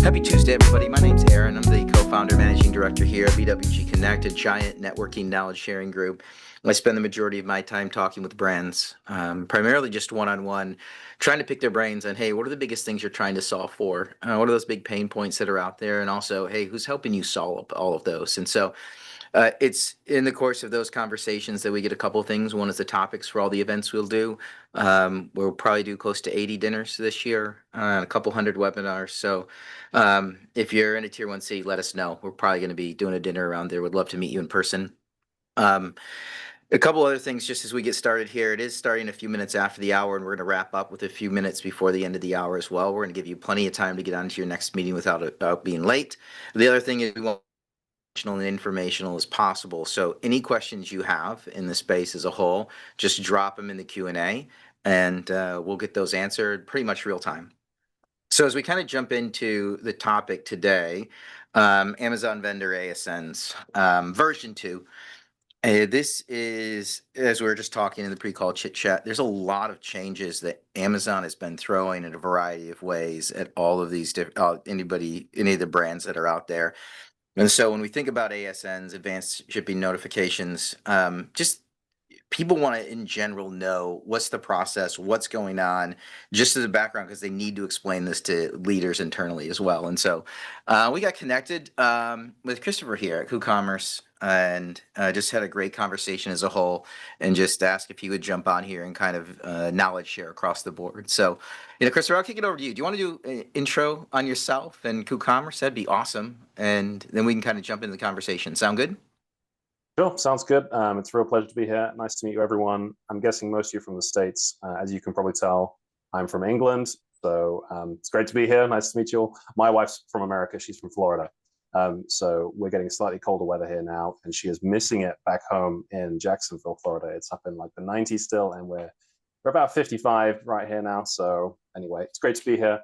Happy Tuesday, everybody. My name's Aaron. I'm the co-founder, managing director here at BWG Connect, a giant networking knowledge sharing group. I spend the majority of my time talking with brands, primarily just one-on-one, trying to pick their brains on, hey, what are the biggest things you're trying to solve for? What are those big pain points that are out there? And also, hey, who's helping you solve all of those? And so it's in the course of those conversations that we get a couple of things. One is the topics for all the events we'll do. We'll probably do close to 80 dinners this year, a couple hundred webinars. So if you're in a tier one city, let us know. We're probably going to be doing a dinner around there. Would love to meet you in person. Um, a couple other things just as we get started here. It is starting a few minutes after the hour, and we're going to wrap up with a few minutes before the end of the hour as well. We're going to give you plenty of time to get on to your next meeting without being late. The other thing is we want and informational as possible. So any questions you have in the space as a whole, just drop them in the Q&A and we'll get those answered pretty much real time. So as we kind of jump into the topic today, Amazon vendor ASNs, version 2. This is, as we were just talking in the pre-call chit chat, there's a lot of changes that Amazon has been throwing in a variety of ways at all of these different, any of the brands that are out there. And so when we think about ASNs, advanced shipping notifications, just people want to in general know what's the process, what's going on, just as a background, because they need to explain this to leaders internally as well. And so we got connected with Christopher here at KhooCommerce and just had a great conversation as a whole, and just asked if he would jump on here and kind of knowledge share across the board. So, Christopher, I'll kick it over to you. Do you want to do an intro on yourself and KhooCommerce? That'd be awesome. And then we can kind of jump into the conversation. Sound good? Sure, sounds good. It's a real pleasure to be here. Nice to meet you, everyone. I'm guessing most of you are from the States. As you can probably tell, I'm from England, so it's great to be here. Nice to meet you all. My wife's from America. She's from Florida. So we're getting slightly colder weather here now, and she is missing it back home in Jacksonville, Florida. It's up in like the 90s still, and we're about 55 right here now. So anyway, it's great to be here.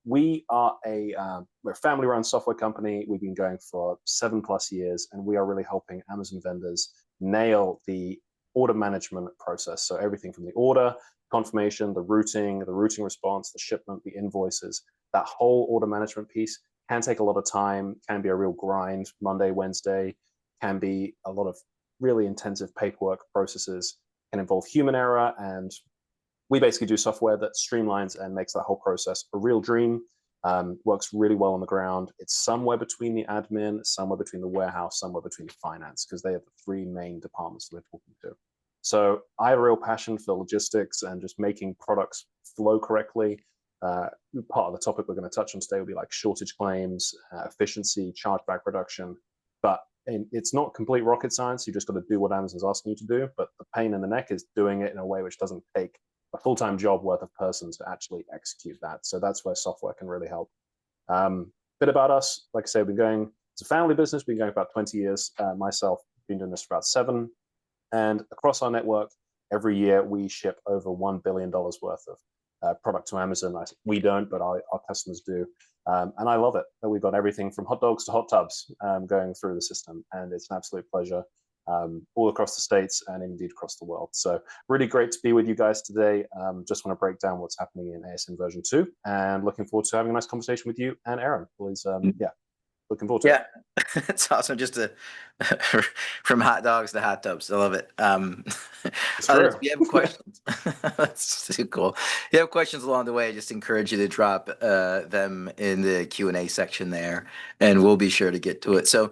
We're a family-run software company. We've been going for 7+ years, and we are really helping Amazon vendors nail the order management process. So everything from the order, confirmation, the routing response, the shipment, the invoices, that whole order management piece can take a lot of time, can be a real grind. Monday, Wednesday, can be a lot of really intensive paperwork processes, can involve human error, and we basically do software that streamlines and makes that whole process a real dream. Works really well on the ground. It's somewhere between the admin, somewhere between the warehouse, somewhere between the finance, because they are the three main departments that we're talking to. So I have a real passion for logistics and just making products flow correctly. Part of the topic we're going to touch on today will be like shortage claims, efficiency, chargeback reduction. But it's not complete rocket science. You just got to do what Amazon's asking you to do. But the pain in the neck is doing it in a way which doesn't take a full-time job worth of person to actually execute that. So that's where software can really help. Bit about us, like I say, we've been going, it's a family business, been going about 20 years. Myself, been doing this for about 7. And across our network, every year we ship over $1 billion worth of product to Amazon. We don't, but our customers do. And I love it. We've got everything from hot dogs to hot tubs going through the system. And it's an absolute pleasure. All across the States and indeed across the world. So really great to be with you guys today. Just want to break down what's happening in ASN version 2 and looking forward to having a nice conversation with you and Aaron. Please, looking forward to it. Yeah, it's awesome. Just from hot dogs to hot tubs. I love it. If you have questions, that's too cool. If you have questions along the way, I just encourage you to drop them in the Q&A section there, and we'll be sure to get to it. So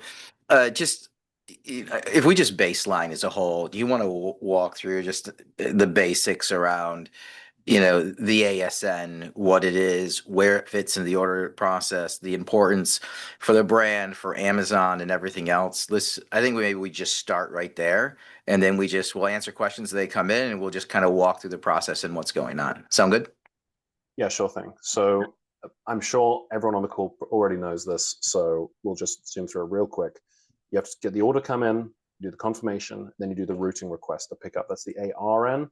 if we just baseline as a whole, do you want to walk through just the basics around, the ASN, what it is, where it fits in the order process, the importance for the brand, for Amazon, and everything else? I think maybe we just start right there, and then we'll answer questions as they come in, and we'll just kind of walk through the process and what's going on. Sound good? Yeah, sure thing. So I'm sure everyone on the call already knows this, so we'll just zoom through it real quick. You have to get the order come in, you do the confirmation, then you do the routing request, the pickup. That's the ARN,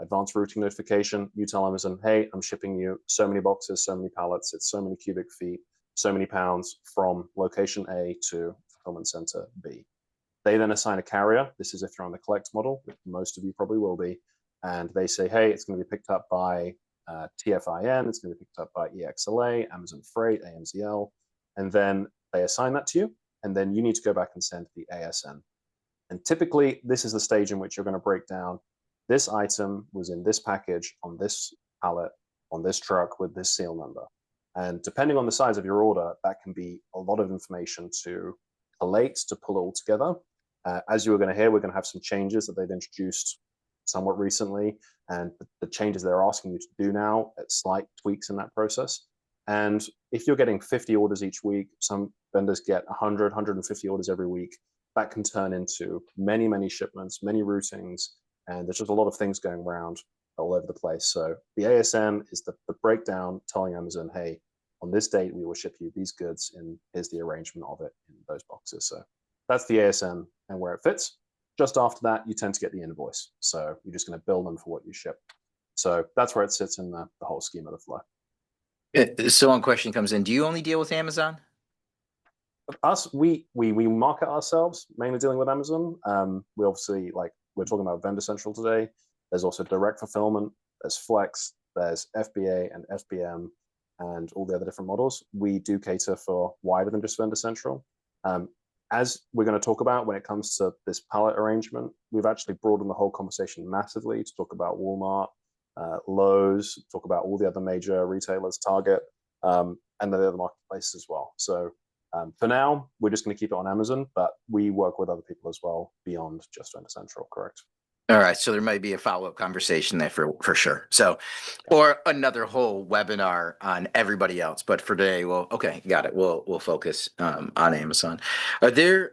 advanced routing notification. You tell Amazon, hey, I'm shipping you so many boxes, so many pallets, it's so many cubic feet, so many pounds from location A to fulfillment center B. They then assign a carrier. This is if you're on the collect model, which most of you probably will be. And they say, hey, it's going to be picked up by TFIN, it's going to be picked up by EXLA, Amazon Freight, AMZL, and then they assign that to you, and then you need to go back and send the ASN. And typically, this is the stage in which you're going to break down, this item was in this package, on this pallet, on this truck with this serial number. And depending on the size of your order, that can be a lot of information to collate, to pull it all together. As you were going to hear, we're going to have some changes that they've introduced somewhat recently, and the changes they're asking you to do now, slight tweaks in that process. And if you're getting 50 orders each week, some vendors get 100, 150 orders every week, that can turn into many, many shipments, many routings, and there's just a lot of things going around all over the place. So the ASN is the breakdown telling Amazon, hey, on this date, we will ship you these goods, and here's the arrangement of it in those boxes. So that's the ASN and where it fits. Just after that, you tend to get the invoice. So you're just going to bill them for what you ship. So that's where it sits in the whole scheme of the flow. So one question comes in, do you only deal with Amazon? Us, we market ourselves, mainly dealing with Amazon. We obviously, like, we're talking about Vendor Central today. There's also direct fulfillment, there's Flex, there's FBA and FBM, and all the other different models. We do cater for wider than just Vendor Central. As we're going to talk about when it comes to this pallet arrangement, we've actually broadened the whole conversation massively to talk about Walmart, Lowe's, talk about all the other major retailers, Target, and the other marketplaces as well. So for now, we're just going to keep it on Amazon, but we work with other people as well beyond just Vendor Central, correct? All right, so there might be a follow-up conversation there for sure. So, or another whole webinar on everybody else. But for today, well, okay, got it. We'll focus on Amazon. Are there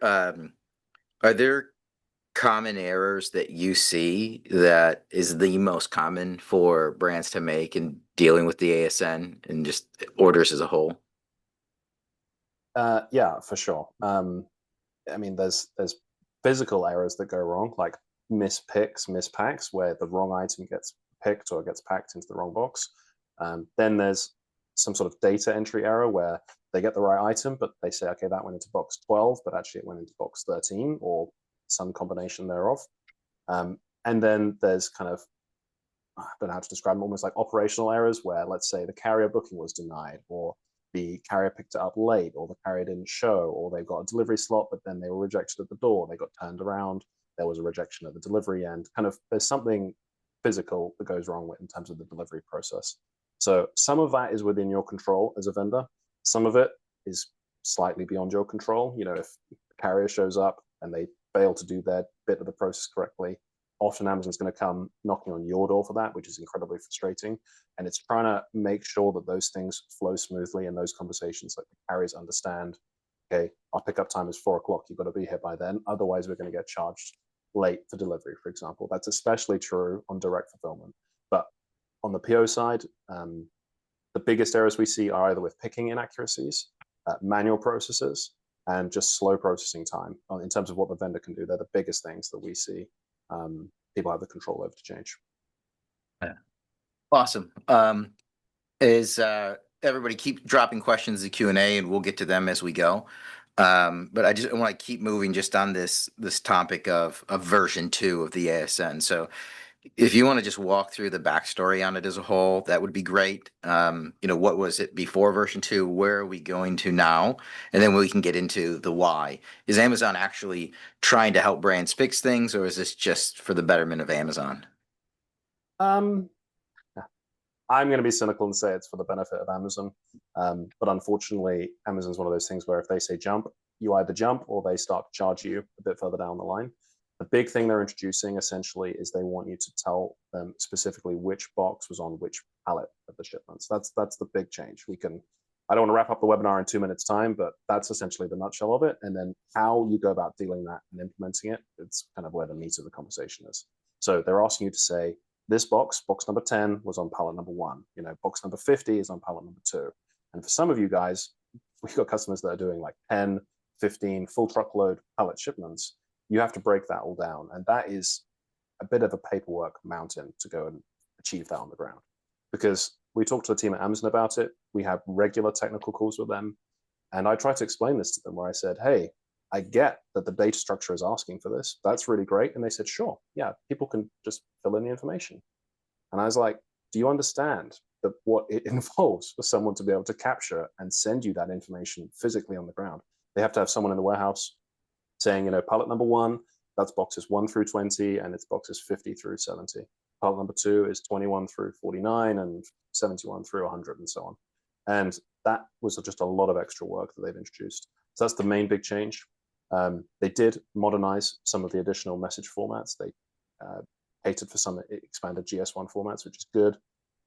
common errors that you see that is the most common for brands to make in dealing with the ASN and just orders as a whole? Yeah, for sure. I mean, there's physical errors that go wrong, like mispicks, mispacks, where the wrong item gets picked or gets packed into the wrong box. Then there's some sort of data entry error where they get the right item, but they say, okay, that went into box 12, but actually it went into box 13 or some combination thereof. And then there's kind of, I don't know how to describe them, almost like operational errors where, let's say, the carrier booking was denied, or the carrier picked it up late, or the carrier didn't show, or they've got a delivery slot, but then they were rejected at the door, they got turned around, there was a rejection at the delivery end. Kind of, there's something physical that goes wrong in terms of the delivery process. So some of that is within your control as a vendor. Some of it is slightly beyond your control. You know, if the carrier shows up and they fail to do their bit of the process correctly, often Amazon's going to come knocking on your door for that, which is incredibly frustrating. And it's trying to make sure that those things flow smoothly in those conversations, like the carriers understand, okay, our pickup time is 4 o'clock, you've got to be here by then. Otherwise, we're going to get charged late for delivery, for example. That's especially true on direct fulfillment. But on the PO side, the biggest errors we see are either with picking inaccuracies, manual processes, and just slow processing time in terms of what the vendor can do. They're the biggest things that we see people have the control over to change. Yeah. Awesome. Everybody keep dropping questions in the Q&A and we'll get to them as we go. But I just want to keep moving just on this topic of version 2 of the ASN. So if you want to just walk through the backstory on it as a whole, that would be great. What was it before version 2? Where are we going to now? And then we can get into the why. Is Amazon actually trying to help brands fix things, or is this just for the betterment of Amazon? I'm going to be cynical and say it's for the benefit of Amazon. But unfortunately, Amazon's one of those things where if they say jump, you either jump or they start to charge you a bit further down the line. The big thing they're introducing essentially is they want you to tell them specifically which box was on which pallet of the shipments. That's the big change. I don't want to wrap up the webinar in 2 minutes time, but that's essentially the nutshell of it. And then how you go about dealing that and implementing it, it's kind of where the meat of the conversation is. So they're asking you to say, this box number 10 was on pallet number 1. Box number 50 is on pallet number 2. And for some of you guys, we've got customers that are doing like 10, 15 full truckload pallet shipments. You have to break that all down. And that is a bit of a paperwork mountain to go and achieve that on the ground. Because we talked to the team at Amazon about it. We have regular technical calls with them. And I tried to explain this to them where I said, hey, I get that the data structure is asking for this. That's really great. And they said, sure, yeah, people can just fill in the information. And I was like, do you understand what it involves for someone to be able to capture and send you that information physically on the ground. They have to have someone in the warehouse saying, pallet number 1, that's boxes 1 through 20, and it's boxes 50 through 70. Pallet number 2 is 21 through 49 and 71 through 100 and so on. And that was just a lot of extra work that they've introduced. So that's the main big change. They did modernize some of the additional message formats. They catered for some expanded GS1 formats, which is good.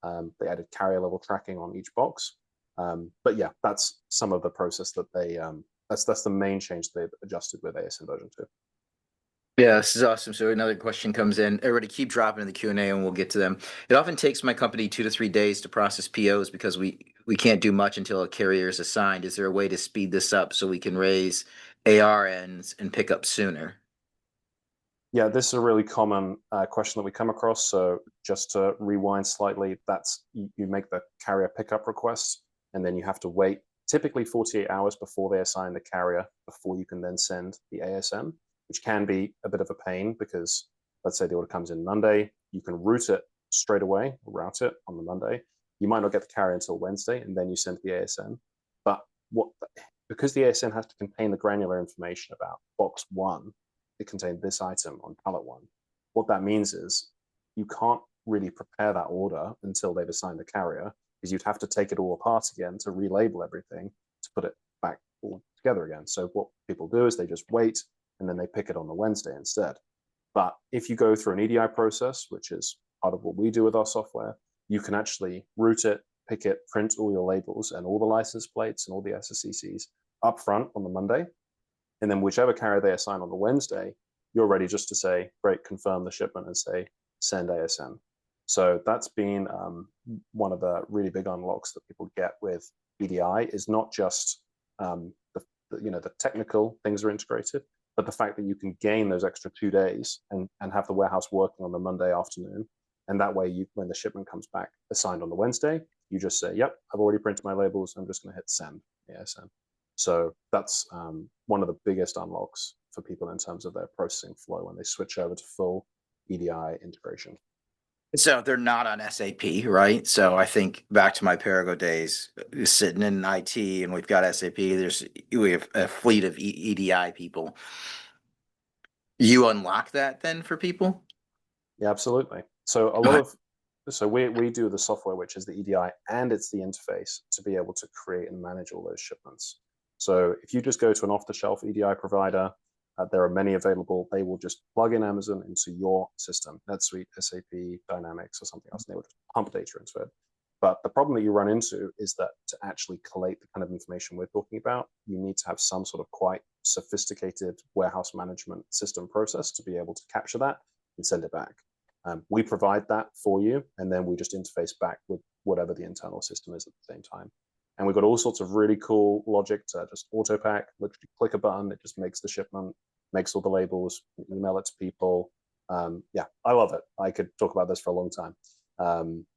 They added carrier level tracking on each box. But yeah, that's some of the process that they, that's the main change they've adjusted with ASN version 2. Yeah, this is awesome. So another question comes in. Everybody keep dropping in the Q&A and we'll get to them. It often takes my company 2 to 3 days to process POs because we can't do much until a carrier is assigned. Is there a way to speed this up so we can raise ARNs and pick up sooner? Yeah, this is a really common question that we come across. So just to rewind slightly, that's you make the carrier pickup request, and then you have to wait typically 48 hours before they assign the carrier, before you can then send the ASN, which can be a bit of a pain because let's say the order comes in Monday, you can route it straight away, route it on the Monday. You might not get the carrier until Wednesday, and then you send the ASN. But because the ASN has to contain the granular information about box 1, it contained this item on pallet 1. What that means is you can't really prepare that order until they've assigned the carrier, because you'd have to take it all apart again to relabel everything to put it back all together again. So what people do is they just wait and then they pick it on the Wednesday instead. But if you go through an EDI process, which is part of what we do with our software, you can actually route it, pick it, print all your labels and all the license plates and all the SSCCs up front on the Monday. And then whichever carrier they assign on the Wednesday, you're ready just to say, great, confirm the shipment and say, send ASN. So that's been one of the really big unlocks that people get with EDI, is not just the technical things are integrated, but the fact that you can gain those extra 2 days and have the warehouse working on the Monday afternoon. And that way, when the shipment comes back assigned on the Wednesday, you just say, yep, I've already printed my labels. I'm just going to hit send ASN. So that's one of the biggest unlocks for people in terms of their processing flow when they switch over to full EDI integration. So they're not on SAP, right? So I think back to my Perigo days, sitting in IT, and we've got SAP. We have a fleet of EDI people. You unlock that then for people? Yeah, absolutely. So we do the software, which is the EDI, and it's the interface to be able to create and manage all those shipments. So if you just go to an off-the-shelf EDI provider, there are many available. They will just plug in Amazon into your system, NetSuite, SAP, Dynamics, or something else, and they will just pump data into it. But the problem that you run into is that to actually collate the kind of information we're talking about, you need to have some sort of quite sophisticated warehouse management system process to be able to capture that and send it back. We provide that for you, and then we just interface back with whatever the internal system is at the same time. And we've got all sorts of really cool logic to just auto pack, literally click a button, it just makes the shipment, makes all the labels, email it to people. Yeah, I love it. I could talk about this for a long time.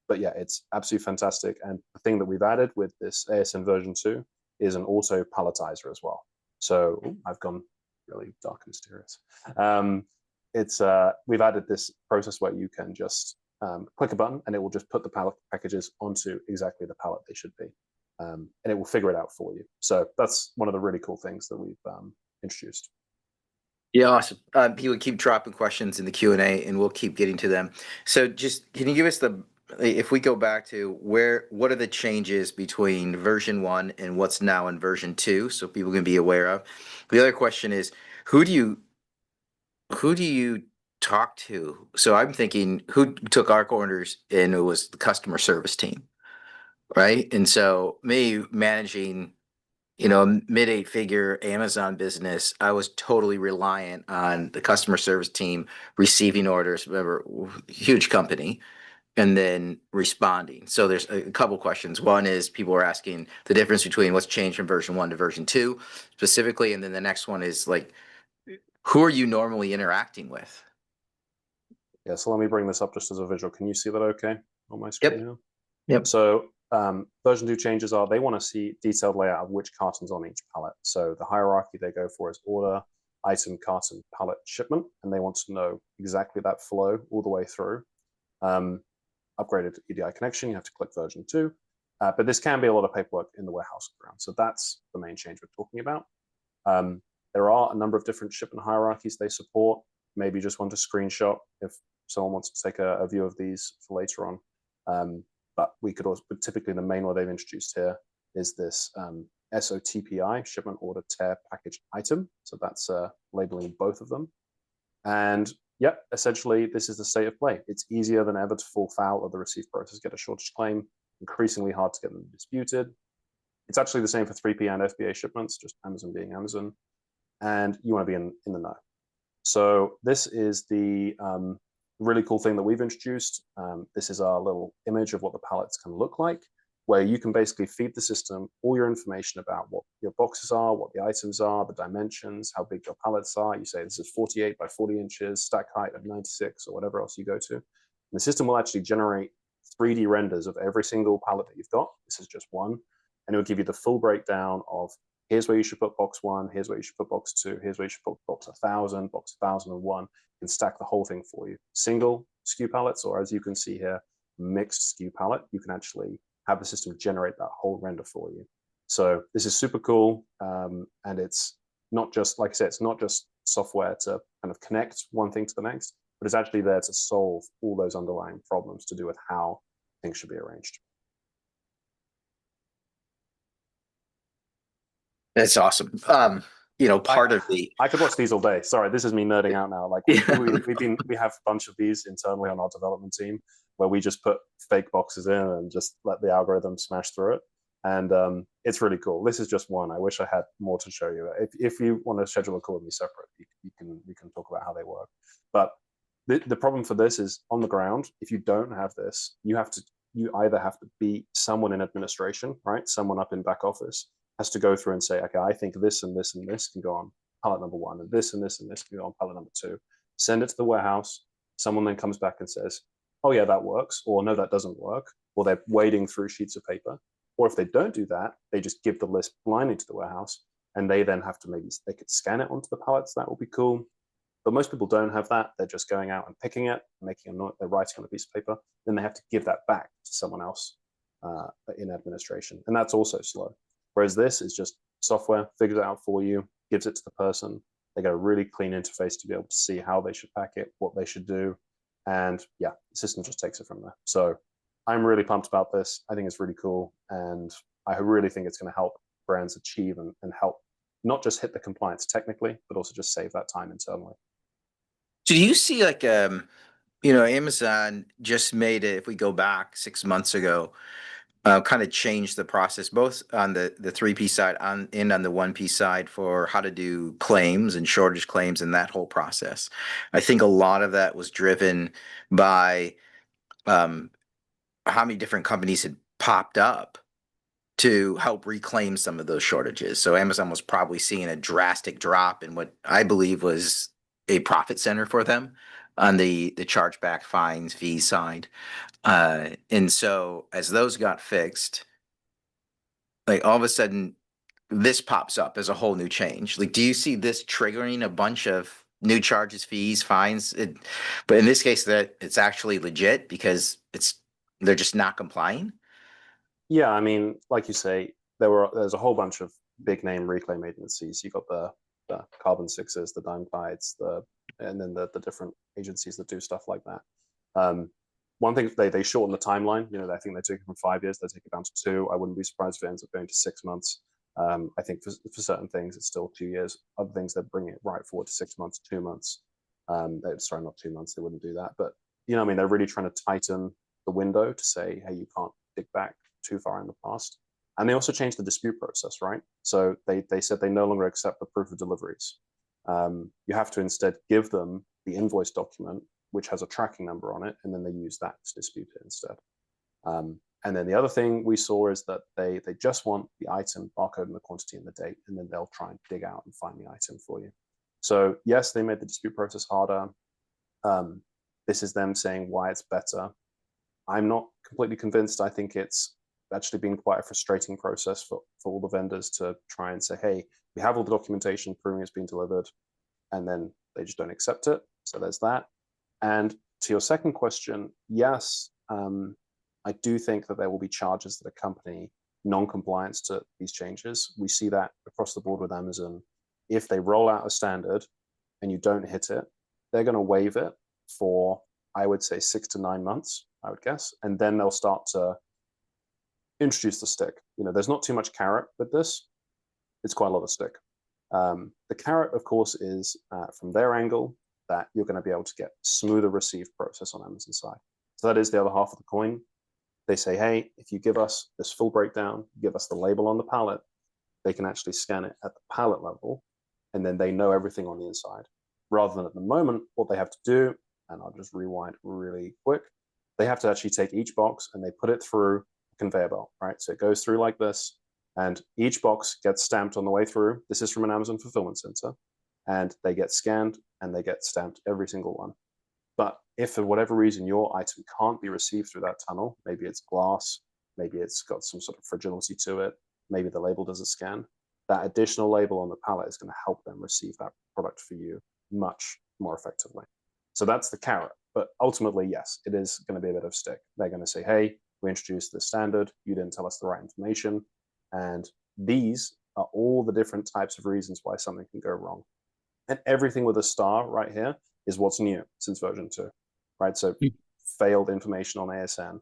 But yeah, it's absolutely fantastic. And the thing that we've added with this ASN version 2 is an auto palletizer as well. So I've gone really dark and mysterious. We've added this process where you can just click a button and it will just put the pallet packages onto exactly the pallet they should be. And it will figure it out for you. So that's one of the really cool things that we've introduced. Yeah, awesome. People keep dropping questions in the Q&A and we'll keep getting to them. So just, can you give us if we go back to what are the changes between version 1 and what's now in version 2 so people can be aware of? The other question is, who do you talk to? So I'm thinking, who took our orders, and it was the customer service team, right? And so me managing, a mid 8-figure Amazon business, I was totally reliant on the customer service team receiving orders, remember, huge company, and then responding. So there's a couple questions. One is people are asking the difference between what's changed from version 1 to version 2 specifically. And then the next one is like, who are you normally interacting with? Yeah, so let me bring this up just as a visual. Can you see that okay on my screen here? Yep. So version 2 changes are they want to see detailed layout of which carton's on each pallet. So the hierarchy they go for is order, item, carton, pallet, shipment, and they want to know exactly that flow all the way through. upgraded EDI connection, you have to click version 2. But this can be a lot of paperwork in the warehouse ground. So that's the main change we're talking about. There are a number of different shipment hierarchies they support. Maybe just want to screenshot if someone wants to take a view of these for later on. But we could also, but typically the main one they've introduced here is this SOTPI, shipment order tear package item. So that's labeling both of them. And yep, essentially this is the state of play. It's easier than ever to fall foul of the receive process, get a shortage claim, increasingly hard to get them disputed. It's actually the same for 3P and FBA shipments, just Amazon being Amazon. And you want to be in the know. So this is the really cool thing that we've introduced. This is our little image of what the pallets can look like, where you can basically feed the system all your information about what your boxes are, what the items are, the dimensions, how big your pallets are. You say this is 48 by 40 inches, stack height of 96, or whatever else you go to. And the system will actually generate 3D renders of every single pallet that you've got. This is just one. And it will give you the full breakdown of here's where you should put box 1, here's where you should put box 2, here's where you should put box 1,000, box 1,001, and stack the whole thing for you. Single SKU pallets, or as you can see here, mixed SKU pallet, you can actually have the system generate that whole render for you. So this is super cool. And it's not just, like I said, it's not just software to kind of connect one thing to the next, but it's actually there to solve all those underlying problems to do with how things should be arranged. That's awesome. Part of the I could watch these all day. Sorry, this is me nerding out now. Like we have a bunch of these internally on our development team where we just put fake boxes in and just let the algorithm smash through it. And it's really cool. This is just one. I wish I had more to show you. If you want to schedule a call with me separate, we can talk about how they work. But the problem for this is on the ground. If you don't have this, you either have to be someone in administration, right? Someone up in back office has to go through and say, okay, I think this and this and this can go on pallet number 1, and this and this and this can go on pallet number 2. Send it to the warehouse. Someone then comes back and says, oh yeah, that works, or no, that doesn't work, or they're wading through sheets of paper. Or if they don't do that, they just give the list blindly to the warehouse, and they then have to they could scan it onto the pallets. That would be cool. But most people don't have that. They're just going out and picking it, making a note, they're writing on a piece of paper. Then they have to give that back to someone else in administration. And that's also slow. Whereas this is just software, figures it out for you, gives it to the person. They get a really clean interface to be able to see how they should pack it, what they should do. And yeah, the system just takes it from there. So I'm really pumped about this. I think it's really cool. And I really think it's going to help brands achieve and help not just hit the compliance technically, but also just save that time internally. So do you see Amazon just made it, if we go back 6 months ago, kind of changed the process, both on the 3P side and on the 1P side for how to do claims and shortage claims and that whole process. I think a lot of that was driven by how many different companies had popped up to help reclaim some of those shortages. So Amazon was probably seeing a drastic drop in what I believe was a profit center for them on the chargeback fines fee side. And so as those got fixed, like all of a sudden this pops up as a whole new change. Like, do you see this triggering a bunch of new charges, fees, fines? But in this case, that it's actually legit because they're just not complying. Yeah, I mean, like you say, there's a whole bunch of big name reclaim agencies. You've got the Carbon Sixes, the Dime Guides, and then the different agencies that do stuff like that. One thing, they shorten the timeline. I think they took it from 5 years, they take it down to 2. I wouldn't be surprised if it ends up going to 6 months. I think for certain things, it's still 2 years. Other things, they're bringing it right forward to 6 months, 2 months. Sorry, not 2 months, they wouldn't do that. But, I mean, they're really trying to tighten the window to say, hey, you can't dig back too far in the past. And they also changed the dispute process, right? So they said they no longer accept the proof of deliveries. You have to instead give them the invoice document, which has a tracking number on it, and then they use that to dispute it instead. And then the other thing we saw is that they just want the item, barcode, and the quantity and the date, and then they'll try and dig out and find the item for you. So yes, they made the dispute process harder. This is them saying why it's better. I'm not completely convinced. I think it's actually been quite a frustrating process for all the vendors to try and say, hey, we have all the documentation proving it's been delivered, and then they just don't accept it. So there's that. And to your second question, yes, I do think that there will be charges that accompany non-compliance to these changes. We see that across the board with Amazon. If they roll out a standard and you don't hit it, they're going to waive it for, I would say, 6 to 9 months, I would guess. And then they'll start to introduce the stick. There's not too much carrot with this. It's quite a lot of stick. The carrot, of course, is from their angle that you're going to be able to get smoother receive process on Amazon side. So that is the other half of the coin. They say, hey, if you give us this full breakdown, give us the label on the pallet, they can actually scan it at the pallet level, and then they know everything on the inside. Rather than at the moment, what they have to do, and I'll just rewind really quick, they have to actually take each box and they put it through a conveyor belt, right? So it goes through like this, and each box gets stamped on the way through. This is from an Amazon fulfillment center, and they get scanned and they get stamped, every single one. But if for whatever reason your item can't be received through that tunnel, maybe it's glass, maybe it's got some sort of fragility to it, maybe the label doesn't scan, that additional label on the pallet is going to help them receive that product for you much more effectively. So that's the carrot. But ultimately, yes, it is going to be a bit of stick. They're going to say, hey, we introduced this standard, you didn't tell us the right information. And these are all the different types of reasons why something can go wrong. And everything with a star right here is what's new since version 2, right? So failed information on ASN,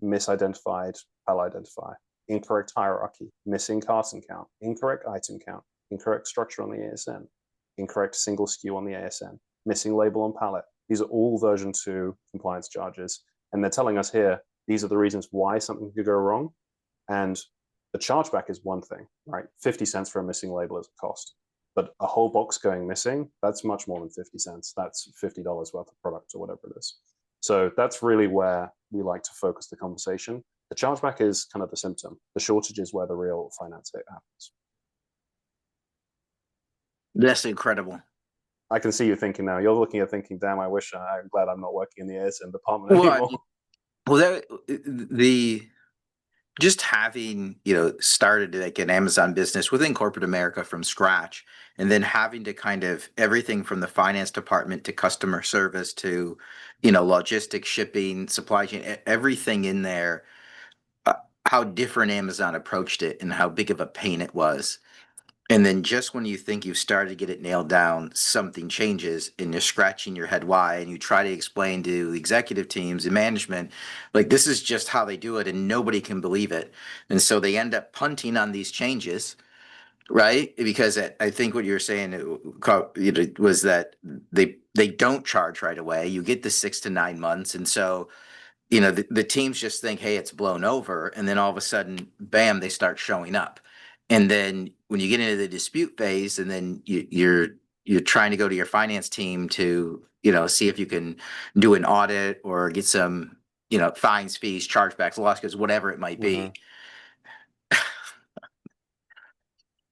misidentified pallet identifier, incorrect hierarchy, missing carton count, incorrect item count, incorrect structure on the ASN, incorrect single SKU on the ASN, missing label on pallet. These are all version 2 compliance charges. And they're telling us here, these are the reasons why something could go wrong. And the chargeback is one thing, right? 50 cents for a missing label is a cost. But a whole box going missing, that's much more than 50 cents. That's $50 worth of product or whatever it is. So that's really where we like to focus the conversation. The chargeback is kind of the symptom. The shortage is where the real finance hit happens. That's incredible. I can see you thinking now. You're looking at thinking, damn, I'm glad I'm not working in the ASN department anymore. Just having, started like an Amazon business within corporate America from scratch, and then having to kind of everything from the finance department to customer service to, logistics, shipping, supply chain, everything in there, how different Amazon approached it and how big of a pain it was. And then just when you think you've started to get it nailed down, something changes and you're scratching your head why, and you try to explain to the executive teams and management, like this is just how they do it and nobody can believe it. And so they end up punting on these changes, right? Because I think what you're saying was that they don't charge right away. You get the 6 to 9 months. And so the teams just think, hey, it's blown over. And then all of a sudden, bam, they start showing up. And then when you get into the dispute phase and then you're trying to go to your finance team to, see if you can do an audit or get some, fines, fees, chargebacks, losses, whatever it might be.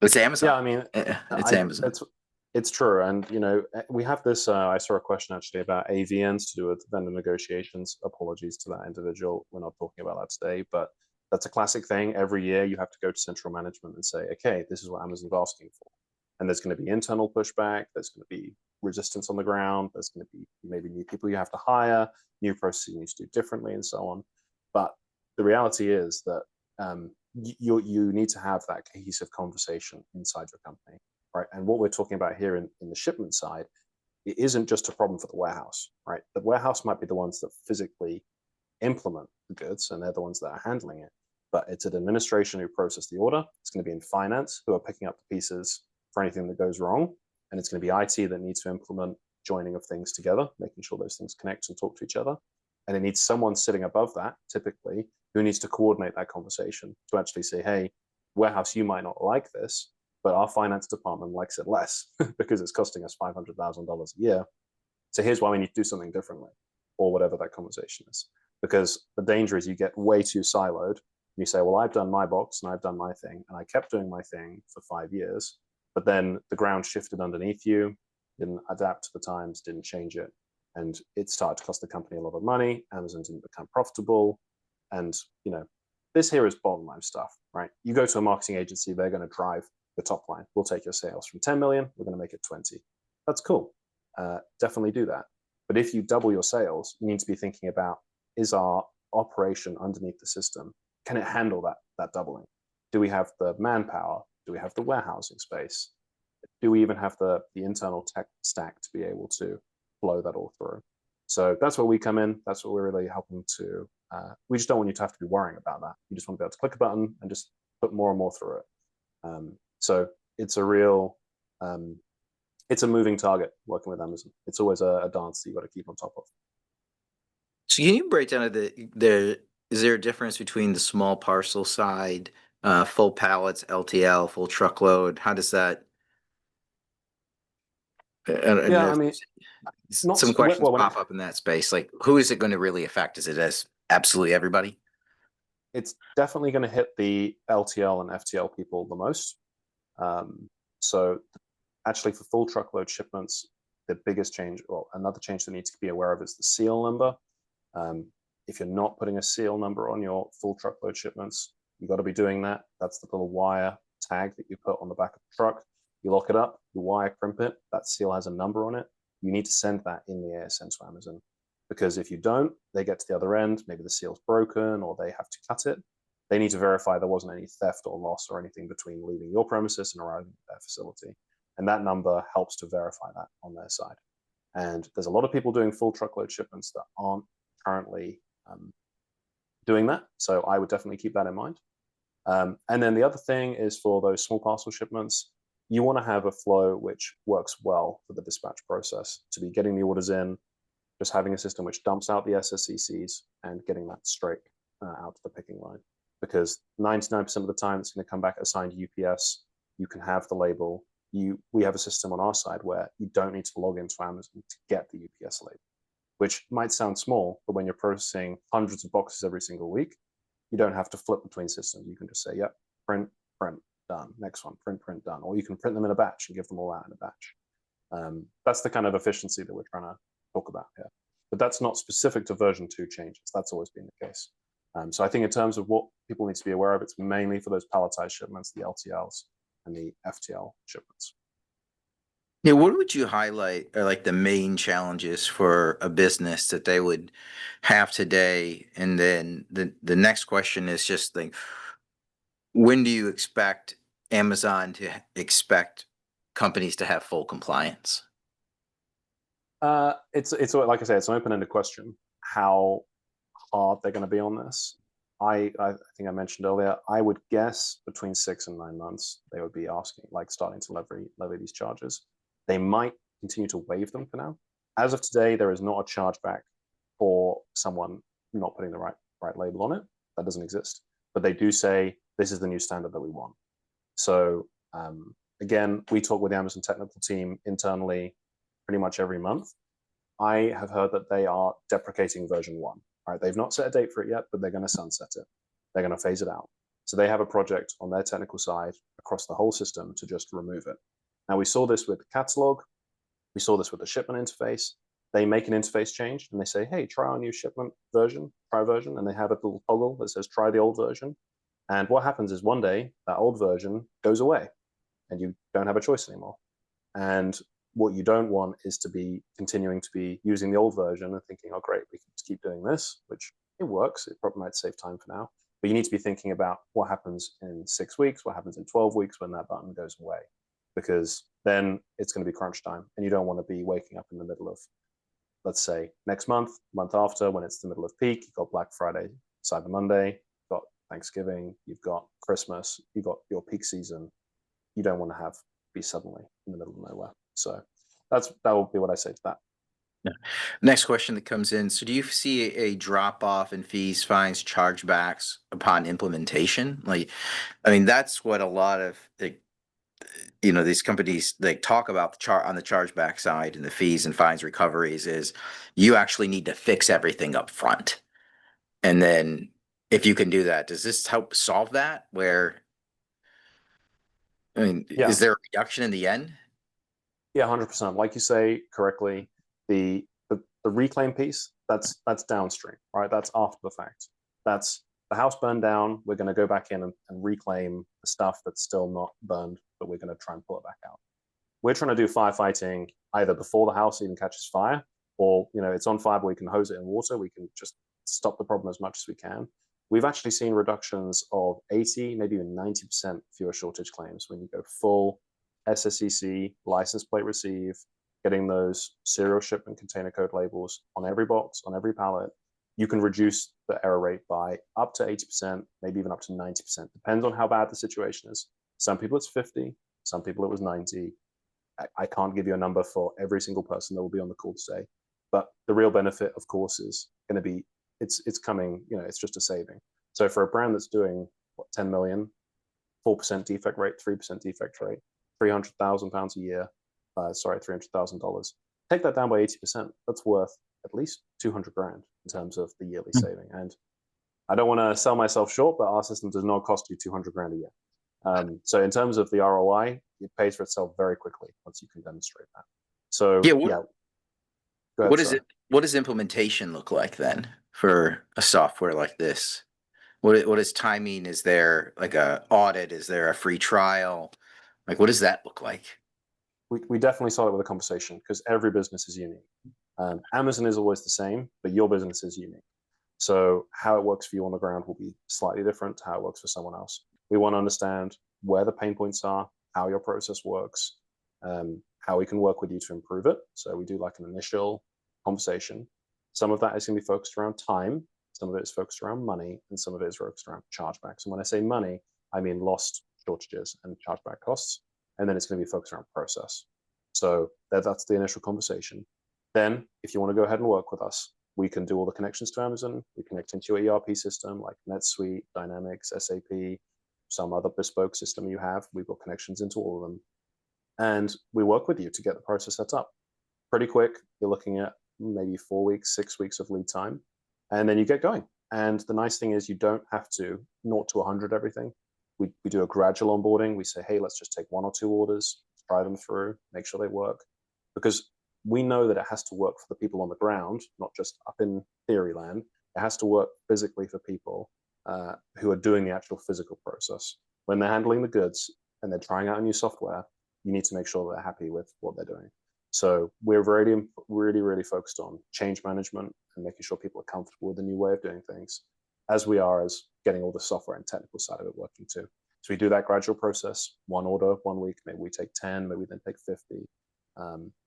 It's Amazon. Yeah, I mean, it's Amazon. It's true. And, we have this, I saw a question actually about AVNs to do with vendor negotiations. Apologies to that individual. We're not talking about that today, but that's a classic thing. Every year you have to go to central management and say, okay, this is what Amazon's asking for. And there's going to be internal pushback. There's going to be resistance on the ground. There's going to be maybe new people you have to hire, new processes you need to do differently and so on. But the reality is that you need to have that cohesive conversation inside your company, right? And what we're talking about here in the shipment side, it isn't just a problem for the warehouse, right? The warehouse might be the ones that physically implement the goods and they're the ones that are handling it, but it's an administration who process the order. It's going to be in finance who are picking up the pieces for anything that goes wrong. And it's going to be IT that needs to implement joining of things together, making sure those things connect and talk to each other. And it needs someone sitting above that, typically, who needs to coordinate that conversation to actually say, hey, warehouse, you might not like this, but our finance department likes it less because it's costing us $500,000 a year. So here's why we need to do something differently, or whatever that conversation is. Because the danger is you get way too siloed. And you say, well, I've done my box and I've done my thing, and I kept doing my thing for 5 years, but then the ground shifted underneath you, didn't adapt to the times, didn't change it. And it started to cost the company a lot of money. Amazon didn't become profitable. And, this here is bottom line stuff, right? You go to a marketing agency, they're going to drive the top line. We'll take your sales from 10 million, we're going to make it 20. That's cool. Definitely do that. But if you double your sales, you need to be thinking about, is our operation underneath the system, can it handle that doubling? Do we have the manpower? Do we have the warehousing space? Do we even have the internal tech stack to be able to flow that all through? So that's where we come in. That's what we're really helping to. We just don't want you to have to be worrying about that. You just want to be able to click a button and just put more and more through it. So it's a real, it's a moving target working with Amazon. It's always a dance that you've got to keep on top of. So can you break down is there a difference between the small parcel side, full pallets, LTL, full truckload? How does that? Yeah, I mean, Some questions pop up in that space. Like, who is it going to really affect? Is it as absolutely everybody? It's definitely going to hit the LTL and FTL people the most. So actually for full truckload shipments, the biggest change, or another change that needs to be aware of, is the seal number. If you're not putting a seal number on your full truckload shipments, you've got to be doing that. That's the little wire tag that you put on the back of the truck. You lock it up, you wire crimp it, that seal has a number on it. You need to send that in the ASN to Amazon, because if you don't, they get to the other end, maybe the seal's broken or they have to cut it. They need to verify there wasn't any theft or loss or anything between leaving your premises and arriving at their facility. And that number helps to verify that on their side. And there's a lot of people doing full truckload shipments that aren't currently doing that. So I would definitely keep that in mind. And then the other thing is, for those small parcel shipments, you want to have a flow which works well for the dispatch process, to be getting the orders in, just having a system which dumps out the SSCCs and getting that straight out to the picking line. Because 99% of the time it's going to come back assigned UPS. You can have the label. We have a system on our side where you don't need to log into Amazon to get the UPS label, which might sound small, but when you're processing hundreds of boxes every single week, you don't have to flip between systems. You can just say, yep, print, done. Next one, print, done. Or you can print them in a batch and give them all out in a batch. That's the kind of efficiency that we're trying to talk about here. But that's not specific to version 2 changes. That's always been the case. So I think in terms of what people need to be aware of, it's mainly for those palletized shipments, the LTLs and the FTL shipments. Yeah, what would you highlight are like the main challenges for a business that they would have today? And then the next question is just like, when do you expect Amazon to expect companies to have full compliance? It's like I say, it's an open-ended question. How hard they're going to be on this? I think I mentioned earlier, I would guess between 6 and 9 months they would be asking, like starting to levy these charges. They might continue to waive them for now. As of today, there is not a chargeback for someone not putting the right label on it. That doesn't exist. But they do say this is the new standard that we want. So again, we talk with the Amazon technical team internally pretty much every month. I have heard that they are deprecating version 1. All right, they've not set a date for it yet, but they're going to sunset it. They're going to phase it out. So they have a project on their technical side across the whole system to just remove it. Now, we saw this with the catalog. We saw this with the shipment interface. They make an interface change and they say, hey, try our new shipment version, try version. And they have a little toggle that says, try the old version. And what happens is one day that old version goes away and you don't have a choice anymore. And what you don't want is to be continuing to be using the old version and thinking, oh, great, we can just keep doing this, which it works. It probably might save time for now. But you need to be thinking about what happens in 6 weeks, what happens in 12 weeks when that button goes away, because then it's going to be crunch time. And you don't want to be waking up in the middle of, let's say, next month after, when it's the middle of peak. You've got Black Friday, Cyber Monday, you've got Thanksgiving, you've got Christmas, you've got your peak season. You don't want to be suddenly in the middle of nowhere. So that will be what I say to that. Yeah. Next question that comes in. So do you see a drop off in fees, fines, chargebacks upon implementation? Like, I mean, that's what a lot of these companies, they talk about on the chargeback side and the fees and fines recoveries, is you actually need to fix everything up front. And then if you can do that, does this help solve that? Is there a reduction in the end? Yeah, 100%. Like you say correctly, the reclaim piece, that's downstream, right? That's after the fact. That's the house burned down. We're going to go back in and reclaim the stuff that's still not burned, but we're going to try and pull it back out. We're trying to do firefighting either before the house even catches fire, or it's on fire, but we can hose it in water. We can just stop the problem as much as we can. We've actually seen reductions of 80, maybe even 90% fewer shortage claims when you go full SSCC, license plate receive, getting those serial shipment container code labels on every box, on every pallet. You can reduce the error rate by up to 80%, maybe even up to 90%. Depends on how bad the situation is. Some people it's 50, some people it was 90. I can't give you a number for every single person that will be on the call today, but the real benefit, of course, is going to be it's coming. It's just a saving. So for a brand that's doing what, 10 million, 4% defect rate, 3% defect rate, £300,000 a year, $300,000. Take that down by 80%. That's worth at least 200 grand in terms of the yearly saving. And I don't want to sell myself short, but our system does not cost you 200 grand a year. So in terms of the ROI, it pays for itself very quickly once you can demonstrate that. So what does implementation look like then for a software like this? What is timing? Is there like a audit? Is there a free trial? Like, what does that look like? We definitely start it with a conversation because every business is unique. Amazon is always the same, but your business is unique. So how it works for you on the ground will be slightly different to how it works for someone else. We want to understand where the pain points are, how your process works, how we can work with you to improve it. So we do like an initial conversation. Some of that is going to be focused around time. Some of it is focused around money, and some of it is focused around chargebacks. And when I say money, I mean lost shortages and chargeback costs. And then it's going to be focused around process. So that's the initial conversation. Then, if you want to go ahead and work with us, we can do all the connections to Amazon. We connect into your ERP system like NetSuite, Dynamics, SAP, some other bespoke system you have. We've got connections into all of them. And we work with you to get the process set up. Pretty quick. You're looking at maybe 4 weeks, 6 weeks of lead time. And then you get going. And the nice thing is you don't have to 0 to 100 everything. We do a gradual onboarding. We say, hey, let's just take 1 or 2 orders, try them through, make sure they work. Because we know that it has to work for the people on the ground, not just up in theory land. It has to work physically for people who are doing the actual physical process. When they're handling the goods and they're trying out a new software, you need to make sure they're happy with what they're doing. So we're really focused on change management and making sure people are comfortable with the new way of doing things, as we are as getting all the software and technical side of it working too. So we do that gradual process, 1 order, 1 week, maybe we take 10, maybe we then take 50.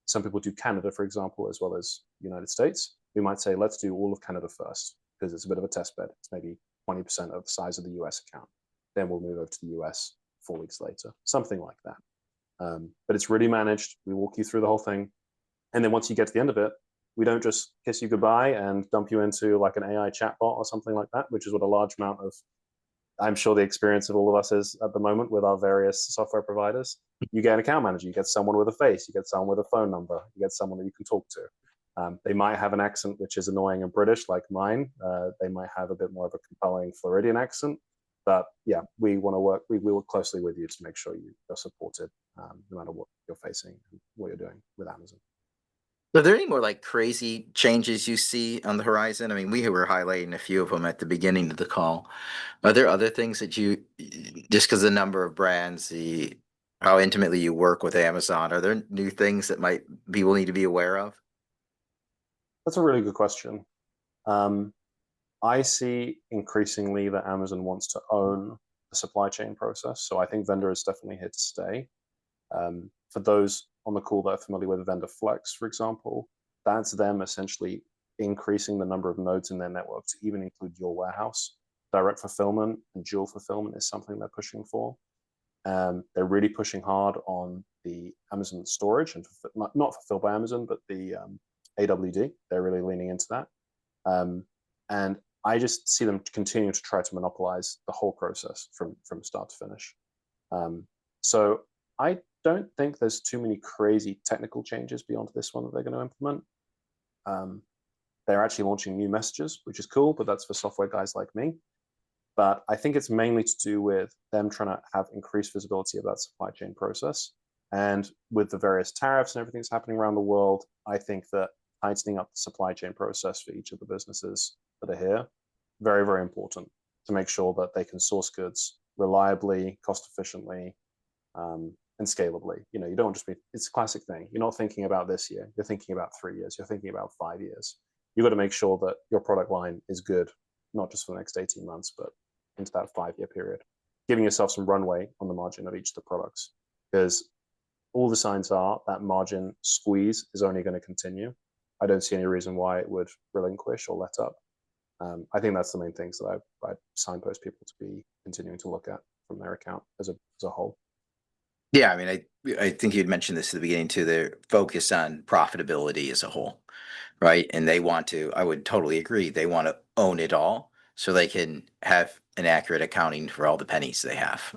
Some people do Canada, for example, as well as United States. We might say, let's do all of Canada first, because it's a bit of a test bed. It's maybe 20% of the size of the US account. Then we'll move over to the US 4 weeks later, something like that. But it's really managed. We walk you through the whole thing. And then once you get to the end of it, we don't just kiss you goodbye and dump you into like an AI chatbot or something like that, which is what a large amount of, I'm sure the experience of all of us is at the moment with our various software providers. You get an account manager, you get someone with a face, you get someone with a phone number, you get someone that you can talk to. They might have an accent which is annoying and British like mine. They might have a bit more of a compelling Floridian accent. But yeah, we work closely with you to make sure you're supported no matter what you're facing and what you're doing with Amazon. Are there any more like crazy changes you see on the horizon? I mean, we were highlighting a few of them at the beginning of the call. Are there other things that just because the number of brands, how intimately you work with Amazon, are there new things that people need to be aware of? That's a really good question. I see increasingly that Amazon wants to own the supply chain process. So I think vendor is definitely here to stay. For those on the call that are familiar with Vendor Flex, for example, that's them essentially increasing the number of nodes in their network to even include your warehouse. Direct fulfillment and dual fulfillment is something they're pushing for. They're really pushing hard on the Amazon storage and not fulfilled by Amazon, but the AWD. They're really leaning into that. And I just see them continuing to try to monopolize the whole process from start to finish. So I don't think there's too many crazy technical changes beyond this one that they're going to implement. They're actually launching new messages, which is cool, but that's for software guys like me. But I think it's mainly to do with them trying to have increased visibility of that supply chain process. And with the various tariffs and everything that's happening around the world, I think that tightening up the supply chain process for each of the businesses that are here, very, very important to make sure that they can source goods reliably, cost efficiently, and scalably. You don't just it's a classic thing. You're not thinking about this year. You're thinking about 3 years. You're thinking about 5 years. you've got to make sure that your product line is good, not just for the next 18 months, but into that 5-year period, giving yourself some runway on the margin of each of the products, because all the signs are that margin squeeze is only going to continue. I don't see any reason why it would relinquish or let up. I think that's the main things that I signpost people to be continuing to look at from their account as a whole. Yeah, I mean, I think you'd mentioned this at the beginning too. Their focus on profitability as a whole, right? And they want to. I would totally agree. They want to own it all so they can have an accurate accounting for all the pennies they have.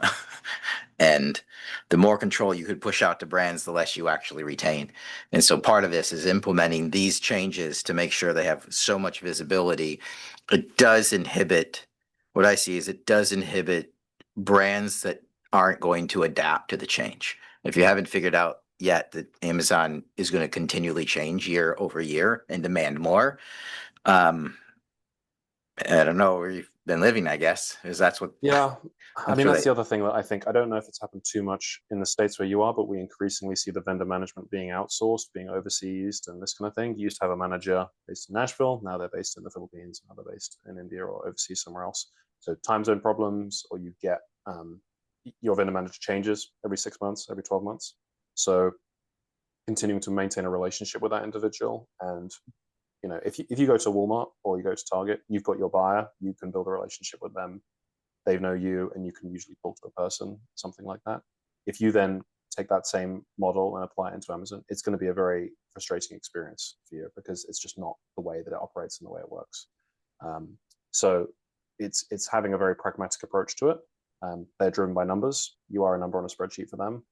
And the more control you could push out to brands, the less you actually retain. And so part of this is implementing these changes to make sure they have so much visibility. It does inhibit, what I see is it does inhibit brands that aren't going to adapt to the change. If you haven't figured out yet that Amazon is going to continually change year over year and demand more, I don't know where you've been living, I guess, because that's what. Yeah, I That's mean, that's really. the other thing that I don't know if it's happened too much in the States where you are, but we increasingly see the vendor management being outsourced, being overseas, and this kind of thing. You used to have a manager based in Nashville. Now they're based in the Philippines, now they're based in India or overseas somewhere else. So time zone problems, or you get your vendor manager changes every 6 months, every 12 months. So continuing to maintain a relationship with that individual, and if you go to Walmart or you go to Target, you've got your buyer, you can build a relationship with them. They know you, and you can usually talk to a person, something like that. If you then take that same model and apply it into Amazon, it's going to be a very frustrating experience for you, because it's just not the way that it operates and the way it works. So it's having a very pragmatic approach to it. They're driven by numbers. You are a number on a spreadsheet for them.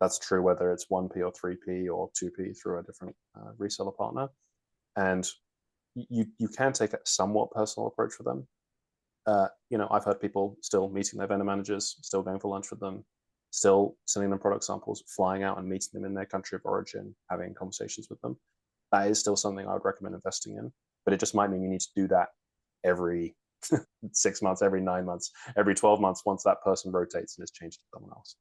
That's true whether it's 1p or 3p or 2p through a different reseller partner. And you can take a somewhat personal approach for them. I've heard people still meeting their vendor managers, still going for lunch with them, still sending them product samples, flying out and meeting them in their country of origin, having conversations with them. That is still something I would recommend investing in, but it just might mean you need to do that every 6 months, every 9 months, every 12 months, once that person rotates and is changed to someone else.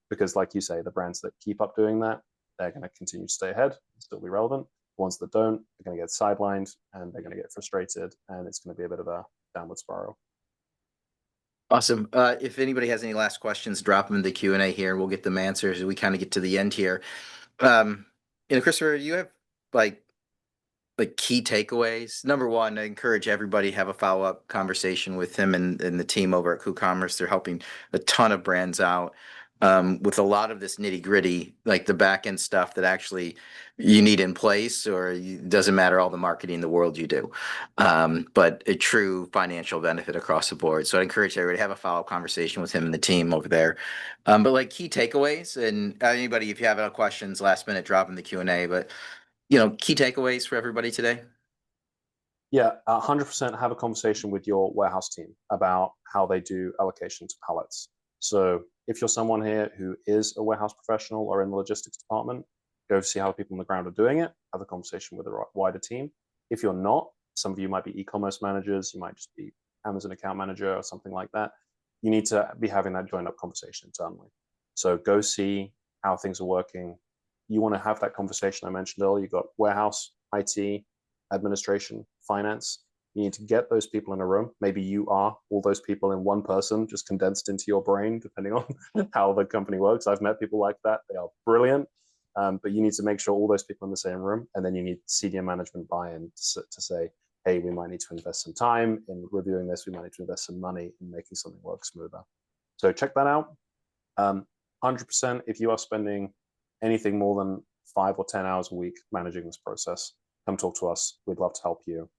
Because like you say, the brands that keep up doing that, they're going to continue to stay ahead and still be relevant. The ones that don't, they're going to get sidelined and they're going to get frustrated, and it's going to be a bit of a downward spiral. Awesome. If anybody has any last questions, drop them in the Q&A here. We'll get them answers as we kind of get to the end here. Christopher, you have like key takeaways. Number one, I encourage everybody to have a follow-up conversation with him and the team over at KhooCommerce. They're helping a ton of brands out with a lot of this nitty-gritty, like the back-end stuff that actually you need in place, or it doesn't matter all the marketing in the world you do, but a true financial benefit across the board. So I encourage everybody to have a follow-up conversation with him and the team over there. But like key takeaways, and anybody, if you have any questions last minute, drop in the Q&A, but key takeaways for everybody today. Yeah, 100% have a conversation with your warehouse team about how they do allocation to pallets. So if you're someone here who is a warehouse professional or in the logistics department, go see how people on the ground are doing it, have a conversation with a wider team. If you're not, some of you might be e-commerce managers, you might just be Amazon account manager or something like that. You need to be having that joined up conversation internally. So go see how things are working. You want to have that conversation I mentioned earlier. You've got warehouse, IT, administration, finance. You need to get those people in a room. Maybe you are all those people in one person, just condensed into your brain, depending on how the company works. I've met people like that. They are brilliant. But you need to make sure all those people in the same room, and then you need senior management buy-in to say, hey, we might need to invest some time in reviewing this. We might need to invest some money in making something work smoother. So check that out. 100%, if you are spending anything more than 5 or 10 hours a week managing this process, come talk to us. We'd love to help you.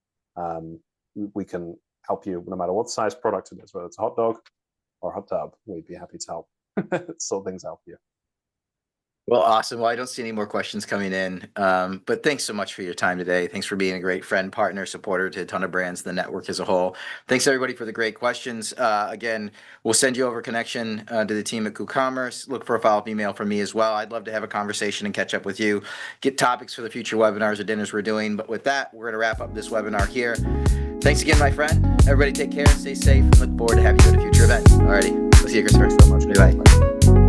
We can help you no matter what size product it is, whether it's a hot dog or a hot tub. We'd be happy to help sort things out for you. Well, awesome. Well, I don't see any more questions coming in, but thanks so much for your time today. Thanks for being a great friend, partner, supporter to a ton of brands, the network as a whole. Thanks everybody for the great questions. Again, we'll send you over a connection to the team at KhooCommerce. Look for a follow-up email from me as well. I'd love to have a conversation and catch up with you, get topics for the future webinars or dinners we're doing. But with that, we're going to wrap up this webinar here. Thanks again, my friend. Everybody take care, stay safe, and look forward to having you at a future event. Alrighty, we'll see you, Christopher. Thanks so much. Bye.